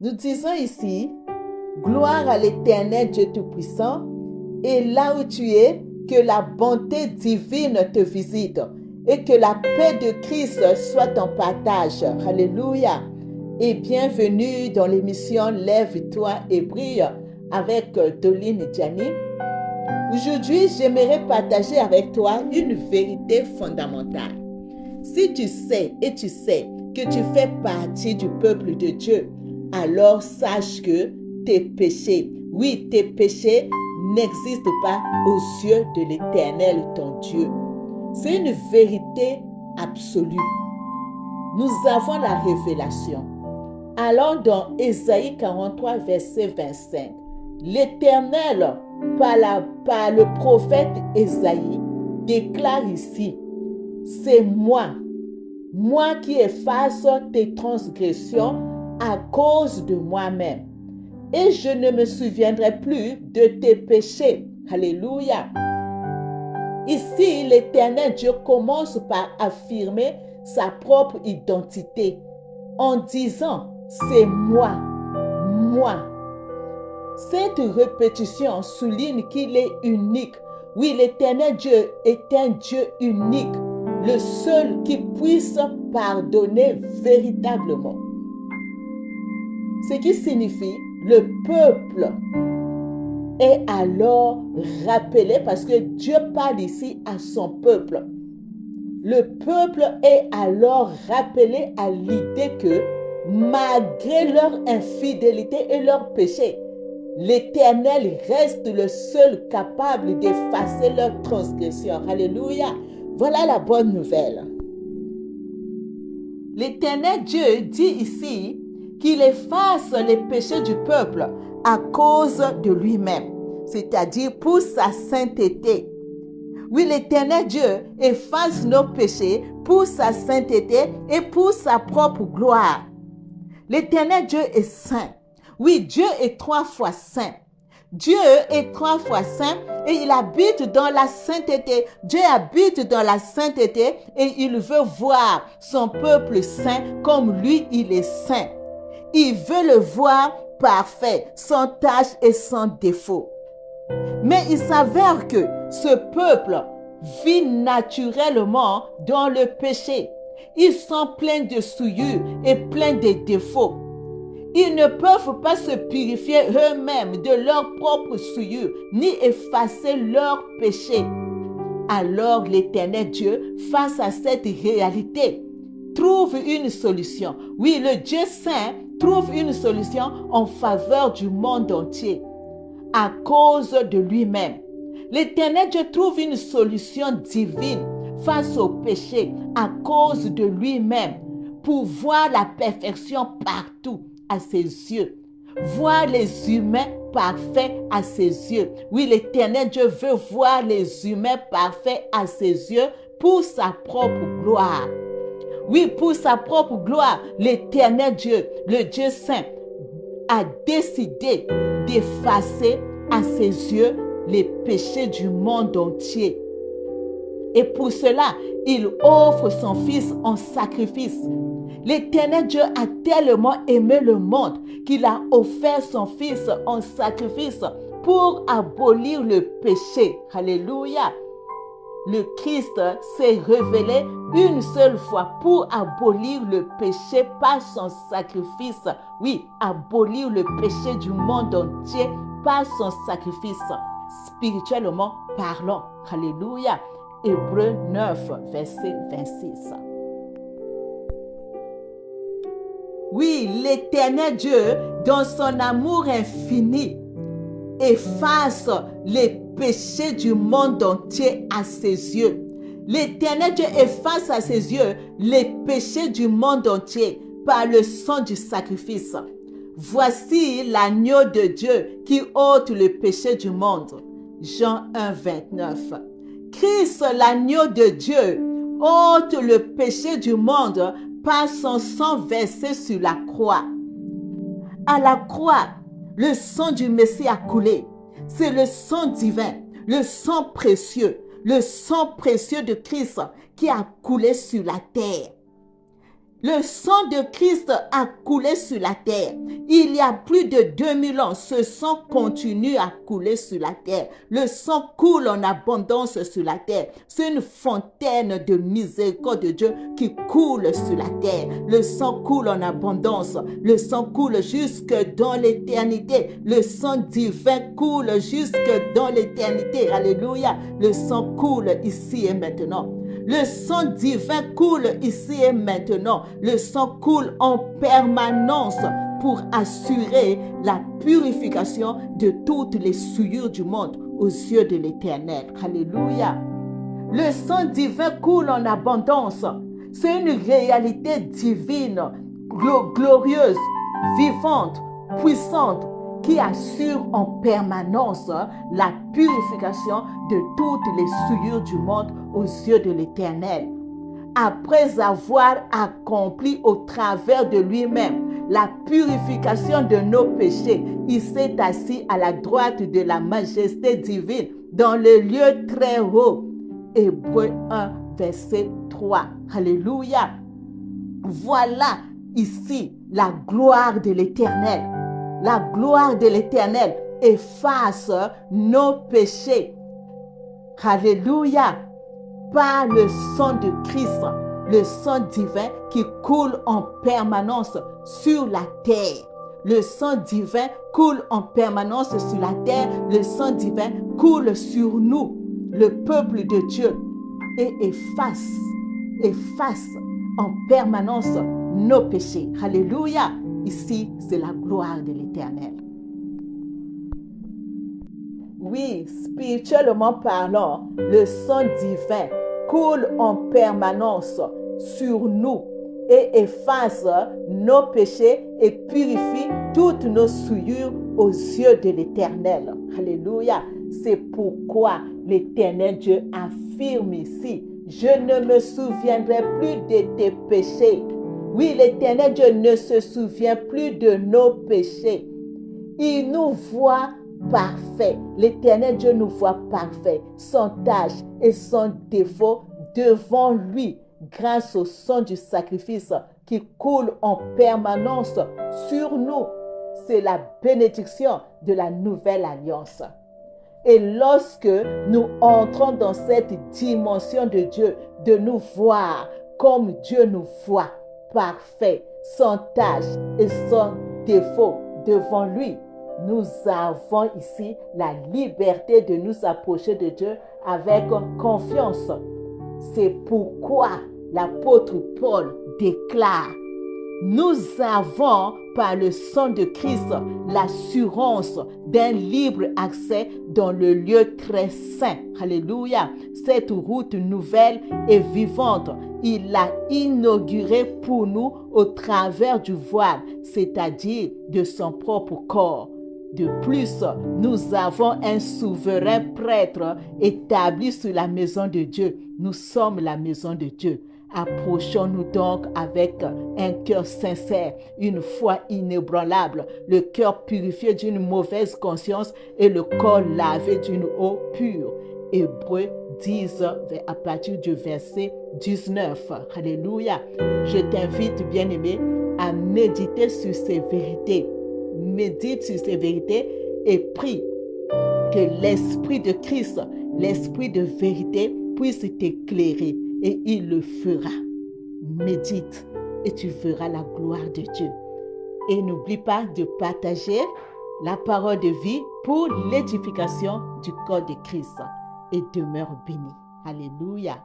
Nous disons ici, gloire à l'Éternel Dieu Tout-Puissant, et là où tu es, que la bonté divine te visite et que la paix de Christ soit ton partage. Alléluia. Et bienvenue dans l'émission Lève-toi et brille avec Doline Diani. Aujourd'hui, j'aimerais partager avec toi une vérité fondamentale. Si tu sais et tu sais que tu fais partie du peuple de Dieu, alors sache que tes péchés, oui, tes péchés n'existent pas aux yeux de l'Éternel, ton Dieu. C'est une vérité absolue. Nous avons la révélation. Allons dans Ésaïe 43, verset 25. L'Éternel, par le prophète Ésaïe, déclare ici, c'est moi qui efface tes transgressions à cause de moi-même. Et je ne me souviendrai plus de tes péchés. Alléluia. Ici, l'Éternel Dieu commence par affirmer sa propre identité en disant, c'est moi. Cette répétition souligne qu'il est unique. Oui, l'Éternel Dieu est un Dieu unique, le seul qui puisse pardonner véritablement. Ce qui signifie le peuple est alors rappelé, parce que Dieu parle ici à son peuple. Le peuple est alors rappelé à l'idée que malgré leur infidélité et leur péché, l'Éternel reste le seul capable d'effacer leurs transgressions. Alléluia. Voilà la bonne nouvelle. L'Éternel Dieu dit ici qu'il efface les péchés du peuple à cause de lui-même, c'est-à-dire pour sa sainteté. Oui, l'Éternel Dieu efface nos péchés pour sa sainteté et pour sa propre gloire. L'Éternel Dieu est saint. Oui, Dieu est 3 fois saint. Dieu est 3 fois saint et il habite dans la sainteté. Dieu habite dans la sainteté et il veut voir son peuple saint comme lui, il est saint. Il veut le voir parfait, sans tache et sans défaut. Mais il s'avère que ce peuple vit naturellement dans le péché. Ils sont pleins de souillures et pleins de défauts. Ils ne peuvent pas se purifier eux-mêmes de leurs propres souillures, ni effacer leurs péchés. Alors l'Éternel Dieu, face à cette réalité, trouve une solution. Oui, le Dieu saint trouve une solution en faveur du monde entier, à cause de lui-même. L'Éternel Dieu trouve une solution divine face au péché, à cause de lui-même, pour voir la perfection partout à ses yeux, voir les humains parfaits à ses yeux. Oui, l'Éternel Dieu veut voir les humains parfaits à ses yeux pour sa propre gloire. Oui, pour sa propre gloire, l'Éternel Dieu, le Dieu saint, a décidé d'effacer à ses yeux les péchés du monde entier. Et pour cela, il offre son Fils en sacrifice. L'Éternel Dieu a tellement aimé le monde qu'il a offert son Fils en sacrifice pour abolir le péché. Alléluia. Le Christ s'est révélé une seule fois pour abolir le péché par son sacrifice. Oui, abolir le péché du monde entier par son sacrifice, spirituellement parlant. Alléluia. Hébreux 9, verset 26. Oui, l'Éternel Dieu, dans son amour infini, efface les péchés du monde entier à ses yeux. L'Éternel Dieu efface à ses yeux les péchés du monde entier par le sang du sacrifice. Voici l'agneau de Dieu qui ôte le péché du monde. Jean 1, 29. Christ, l'agneau de Dieu, ôte le péché du monde par son sang versé sur la croix. À la croix, le sang du Messie a coulé. C'est le sang divin, le sang précieux de Christ qui a coulé sur la terre. Le sang de Christ a coulé sur la terre. Il y a plus de 2000 ans, ce sang continue à couler sur la terre. Le sang coule en abondance sur la terre. C'est une fontaine de miséricorde de Dieu qui coule sur la terre. Le sang coule en abondance. Le sang coule jusque dans l'éternité. Le sang divin coule jusque dans l'éternité. Alléluia. Le sang coule ici et maintenant. Le sang divin coule ici et maintenant. Le sang coule en permanence pour assurer la purification de toutes les souillures du monde aux yeux de l'Éternel. Alléluia. Le sang divin coule en abondance. C'est une réalité divine, glorieuse, vivante, puissante, qui assure en permanence la purification de toutes les souillures du monde aux yeux de l'Éternel. Après avoir accompli au travers de lui-même la purification de nos péchés, il s'est assis à la droite de la majesté divine dans le lieu très haut. Hébreux 1, verset 3. Alléluia. Voilà ici la gloire de l'Éternel. La gloire de l'Éternel efface nos péchés. Alléluia. Par le sang de Christ, le sang divin qui coule en permanence sur la terre. Le sang divin coule en permanence sur la terre. Le sang divin coule sur nous, le peuple de Dieu, et efface en permanence nos péchés. Alléluia. Ici, c'est la gloire de l'Éternel. Oui, spirituellement parlant, le sang divin coule en permanence sur nous et efface nos péchés et purifie toutes nos souillures aux yeux de l'Éternel. Alléluia. C'est pourquoi l'Éternel Dieu affirme ici: je ne me souviendrai plus de tes péchés. Oui, l'Éternel Dieu ne se souvient plus de nos péchés. Il nous voit parfait. L'Éternel Dieu nous voit parfait, sans tache et sans défaut devant lui, grâce au sang du sacrifice qui coule en permanence sur nous. C'est la bénédiction de la nouvelle alliance. Et lorsque nous entrons dans cette dimension de Dieu, de nous voir comme Dieu nous voit, parfait, sans tache et sans défaut devant lui, nous avons ici la liberté de nous approcher de Dieu avec confiance. C'est pourquoi l'apôtre Paul déclare: nous avons par le sang de Christ l'assurance d'un libre accès dans le lieu très saint. Alléluia. Cette route nouvelle et vivante, il l'a inaugurée pour nous au travers du voile, c'est-à-dire de son propre corps. De plus, nous avons un souverain prêtre établi sur la maison de Dieu. Nous sommes la maison de Dieu. Approchons-nous donc avec un cœur sincère, une foi inébranlable, le cœur purifié d'une mauvaise conscience et le corps lavé d'une eau pure. Hébreux 10 à partir du verset 19. Alléluia. Je t'invite, bien-aimé, à méditer sur ces vérités. Médite sur ces vérités et prie que l'Esprit de Christ, l'Esprit de vérité puisse t'éclairer, et il le fera. Médite et tu verras la gloire de Dieu. Et n'oublie pas de partager la parole de vie pour l'édification du corps de Christ, et demeure béni. Alléluia.